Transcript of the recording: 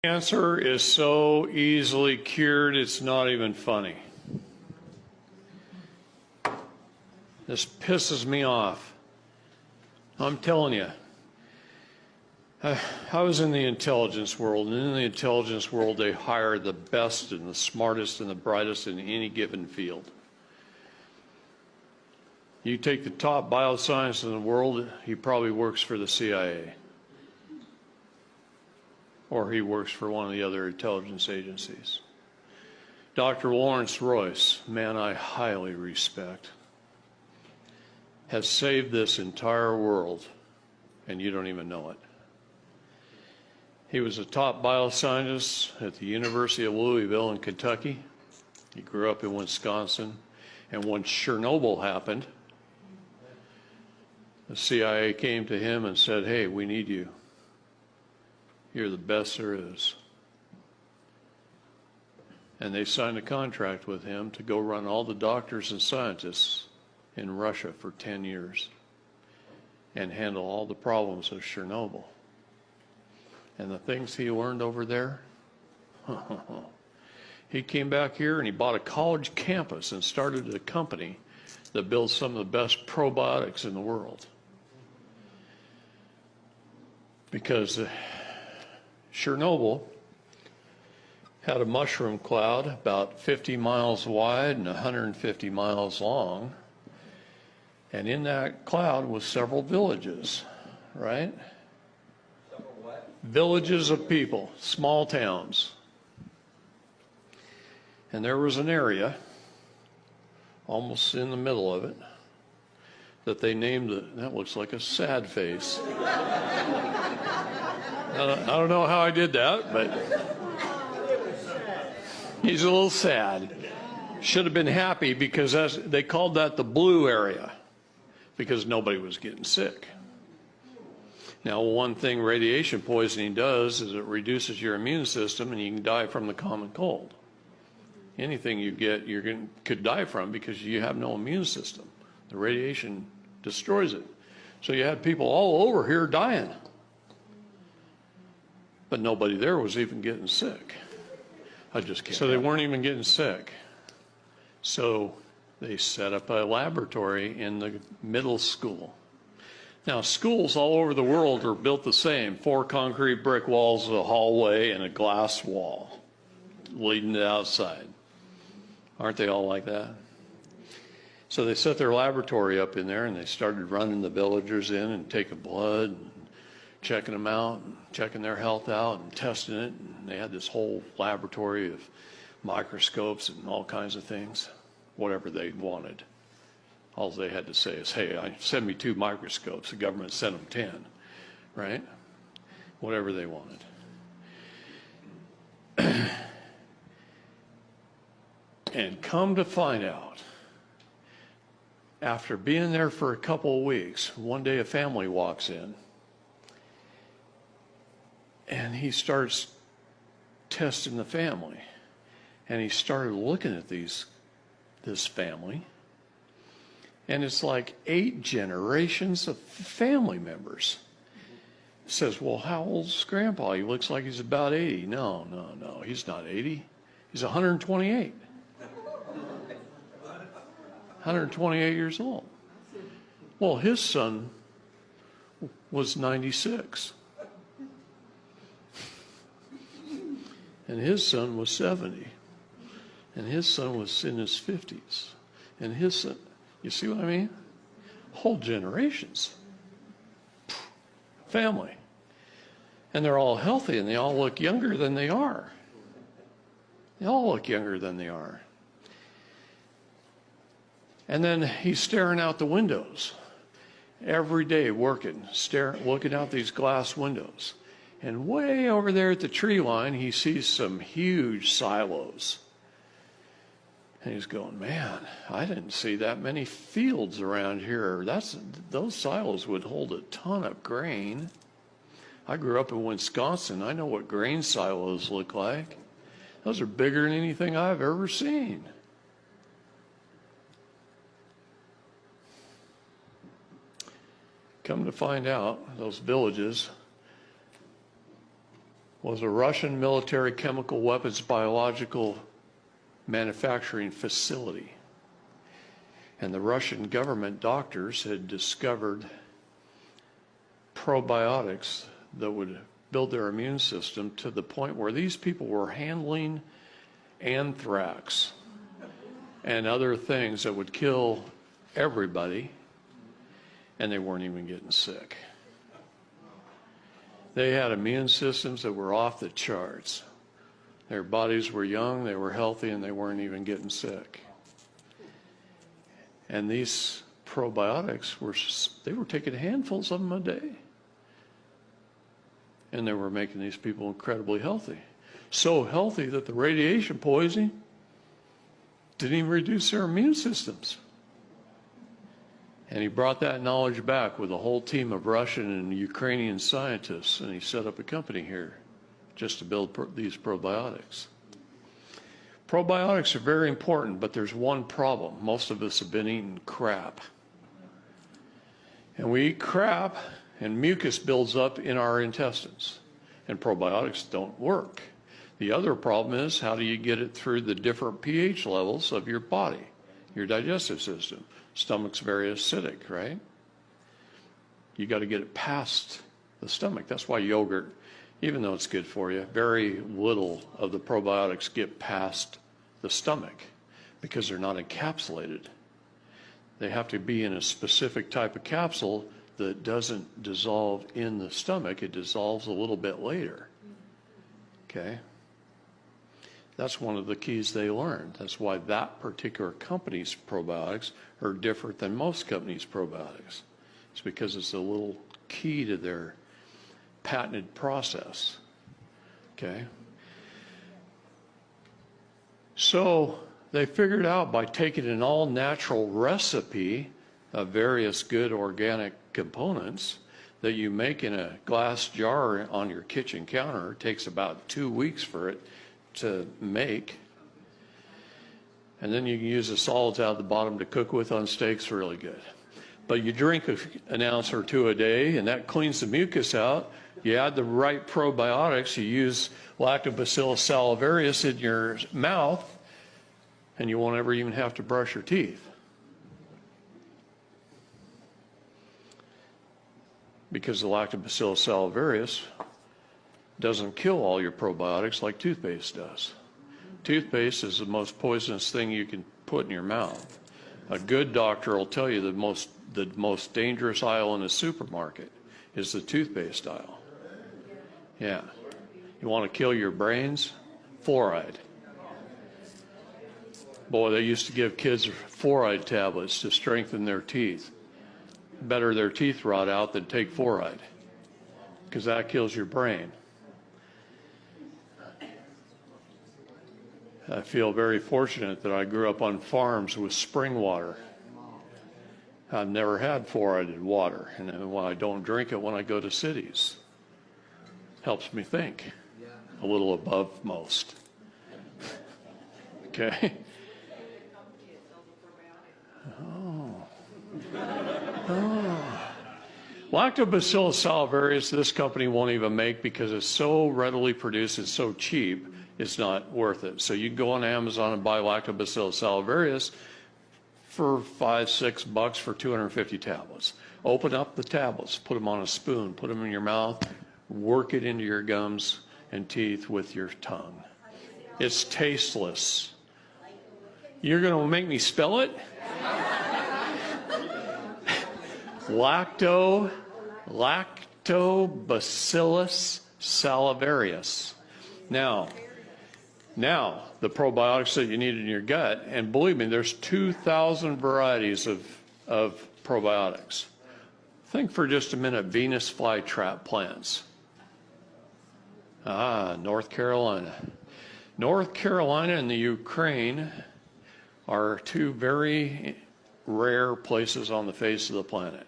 Cancer is so easily cured, it's not even funny. This pisses me off. I'm telling you. I was in the intelligence world, and in the intelligence world, they hire the best and the smartest and the brightest in any given field. You take the top bioscientist in the world, he probably works for the CIA. Or he works for one of the other intelligence agencies. Dr. Lawrence Royce, man I highly respect, has saved this entire world, and you don't even know it. He was a top bioscientist at the University of Louisville in Kentucky. He grew up in Wisconsin, and when Chernobyl happened, the CIA came to him and said, "Hey, we need you. You're the best there is." And they signed a contract with him to go run all the doctors and scientists in Russia for 10 years and handle all the problems of Chernobyl. And the things he learned over there, he came back here and he bought a college campus and started a company that builds some of the best probiotics in the world. Because Chernobyl had a mushroom cloud about 50 miles wide and 150 miles long. And in that cloud was several villages, right? Several what? Villages of people, small towns. And there was an area, almost in the middle of it, that they named it, that looks like a sad face. I don't know how I did that, but he's a little sad. Should have been happy because they called that the blue area because nobody was getting sick. Now, one thing radiation poisoning does is it reduces your immune system and you can die from the common cold. Anything you get, could die from because you have no immune system. The radiation destroys it. So you had people all over here dying. But nobody there was even getting sick. I just can't. So they weren't even getting sick. So they set up a laboratory in the middle school. Now, schools all over the world are built the same. 4 concrete brick walls, a hallway, and a glass wall leading to outside. Aren't they all like that? So they set their laboratory up in there, and they started running the villagers in and taking blood, and checking them out, and checking their health out, and testing it. And they had this whole laboratory of microscopes and all kinds of things, whatever they wanted. All they had to say is, "Hey, send me 2 microscopes." The government sent them 10, right? Whatever they wanted. And come to find out, after being there for a couple of weeks, one day a family walks in, and he starts testing the family. And he started looking at this family, and it's like 8 generations of family members. He says, "Well, how old's Grandpa? He looks like he's about 80. No, he's not 80. He's 128. 128 years old. Well, his son was 96. And his son was 70. And his son was in his 50s. And his son, you see what I mean? Whole generations. Family. And they're all healthy and they all look younger than they are. They all look younger than they are. And then he's staring out the windows every day, working, looking out these glass windows. And way over there at the tree line, he sees some huge silos. And he's going, "Man, I didn't see that many fields around here. Those silos would hold a ton of grain. I grew up in Wisconsin. I know what grain silos look like. Those are bigger than anything I've ever seen." Come to find out, those villages was a Russian military chemical weapons biological manufacturing facility. And the Russian government doctors had discovered probiotics that would build their immune system to the point where these people were handling anthrax and other things that would kill everybody, and they weren't even getting sick. They had immune systems that were off the charts. Their bodies were young, they were healthy, and they weren't even getting sick. And these probiotics they were taking handfuls of them a day. And they were making these people incredibly healthy. So healthy that the radiation poisoning didn't even reduce their immune systems. And he brought that knowledge back with a whole team of Russian and Ukrainian scientists, and he set up a company here just to build these probiotics. Probiotics are very important, but there's one problem. Most of us have been eating crap. And we eat crap, and mucus builds up in our intestines, and probiotics don't work. The other problem is, how do you get it through the different pH levels of your body, your digestive system? Stomach's very acidic, right? You got to get it past the stomach. That's why yogurt, even though it's good for you, very little of the probiotics get past the stomach because they're not encapsulated. They have to be in a specific type of capsule that doesn't dissolve in the stomach. It dissolves a little bit later. Okay? That's one of the keys they learned. That's why that particular company's probiotics are different than most companies' probiotics. It's because it's a little key to their patented process. Okay? So they figured out by taking an all-natural recipe of various good organic components that you make in a glass jar on your kitchen counter. It takes about 2 weeks for it to make. And then you can use the solids out of the bottom to cook with on steaks, really good. But you drink an ounce or two a day, and that cleans the mucus out. You add the right probiotics, you use Lactobacillus salivarius in your mouth, and you won't ever even have to brush your teeth. Because the Lactobacillus salivarius doesn't kill all your probiotics like toothpaste does. Toothpaste is the most poisonous thing you can put in your mouth. A good doctor will tell you the most dangerous aisle in a supermarket is the toothpaste aisle. Yeah. You want to kill your brains? Fluoride. Boy, they used to give kids fluoride tablets to strengthen their teeth. Better their teeth rot out than take fluoride, because that kills your brain. I feel very fortunate that I grew up on farms with spring water. I've never had fluoridated water, and when I don't drink it when I go to cities, helps me think a little above most. Okay? Lactobacillus salivarius, this company won't even make because it's so readily produced, it's so cheap, it's not worth it. So you can go on Amazon and buy Lactobacillus salivarius for $5-6 for 250 tablets. Open up the tablets, put them on a spoon, put them in your mouth, work it into your gums and teeth with your tongue. It's tasteless. You're going to make me spell it? Lactobacillus salivarius. Now, the probiotics that you need in your gut, and believe me, there's 2,000 varieties of probiotics. Think for just a minute, Venus flytrap plants. North Carolina. North Carolina and the Ukraine are two very rare places on the face of the planet.